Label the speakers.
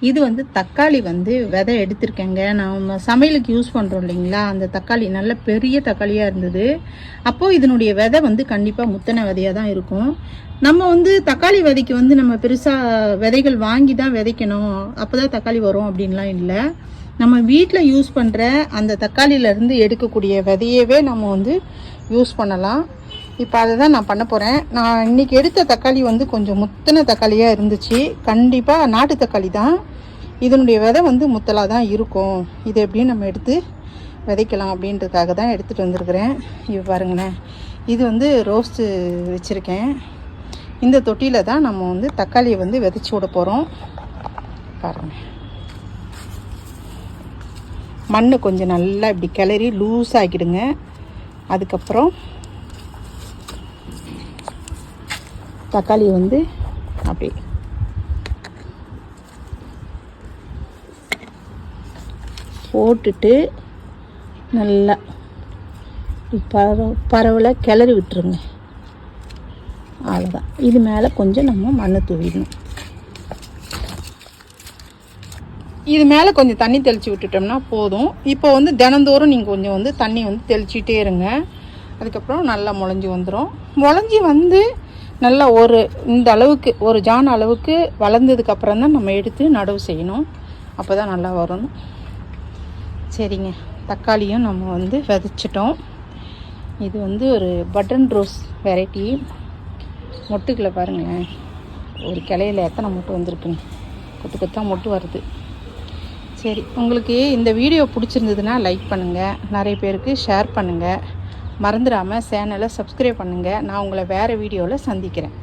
Speaker 1: இது வந்து தக்காளி வந்து விதை எடுத்திருக்கேங்க. நம்ம சமையலுக்கு யூஸ் பண்ணுறோம் இல்லைங்களா, அந்த தக்காளி நல்ல பெரிய தக்காளியாக இருந்தது. அப்போது இதனுடைய விதை வந்து கண்டிப்பாக முத்தின விதையாக தான் இருக்கும். நம்ம வந்து தக்காளி விதைக்கு வந்து நம்ம பெருசாக விதைகள் வாங்கி தான் விதைக்கணும், அப்போ தான் தக்காளி வரும் அப்படின்லாம் இல்லை. நம்ம வீட்டில் யூஸ் பண்ணுற அந்த தக்காளியிலேருந்து எடுக்கக்கூடிய விதையவே நம்ம வந்து யூஸ் பண்ணலாம். இப்போ அதை தான் நான் பண்ண போகிறேன். நான் இன்றைக்கி எடுத்த தக்காளி வந்து கொஞ்சம் முத்தின தக்காளியாக இருந்துச்சு. கண்டிப்பாக நாட்டு தக்காளி தான், இதனுடைய விதை வந்து முத்தலாக தான் இருக்கும். இது எப்படியும் நம்ம எடுத்து விதைக்கலாம் அப்படின்றதுக்காக தான் எடுத்துகிட்டு வந்திருக்கிறேன். இப்போ பாருங்களேன், இது வந்து ரோஸ்ட்டு வச்சுருக்கேன். இந்த தொட்டியில் தான் நம்ம வந்து தக்காளியை வந்து விதைச்சி விட போகிறோம். பாருங்கள், மண் கொஞ்சம் நல்லா இப்படி கிளறி லூஸ் ஆக்கிடுங்க. அதுக்கப்புறம் தக்காளி வந்து அப்படி போட்டுட்டு நல்லா பரவலாக கிளறி விட்டுருங்க. அவ்வளோதான். இது மேலே கொஞ்சம் நம்ம மண் தூவிடணும். இது மேலே கொஞ்சம் தண்ணி தெளித்து விட்டுட்டோம்னா போதும். இப்போ வந்து தினந்தோறும் நீங்கள் கொஞ்சம் வந்து தண்ணி வந்து தெளிச்சிட்டே இருங்க. அதுக்கப்புறம் நல்லா முளைஞ்சி வந்துடும். முளைஞ்சி வந்து நல்லா இந்த அளவுக்கு ஒரு ஜான் அளவுக்கு வளர்ந்ததுக்கப்புறம் தான் நம்ம எடுத்து நடவு செய்யணும். அப்போ தான் நல்லா வரும். சரிங்க, தக்காளியும் நம்ம வந்து விதைச்சிட்டோம். இது வந்து ஒரு பட்டன் ரோஸ் வெரைட்டி. மொட்டுக்களை பாருங்களேன், ஒரு கிளையில் எத்தனை மொட்டு வந்திருக்குங்க. கொத்து கொத்தாக மொட்டு வருது. சரி, உங்களுக்கு இந்த வீடியோ பிடிச்சிருந்ததுன்னா லைக் பண்ணுங்கள், நிறைய பேருக்கு ஷேர் பண்ணுங்கள், மறந்துடாமல் சேனலை சப்ஸ்கிரைப் பண்ணுங்கள். நான் உங்களை வேறு வீடியோவில் சந்திக்கிறேன்.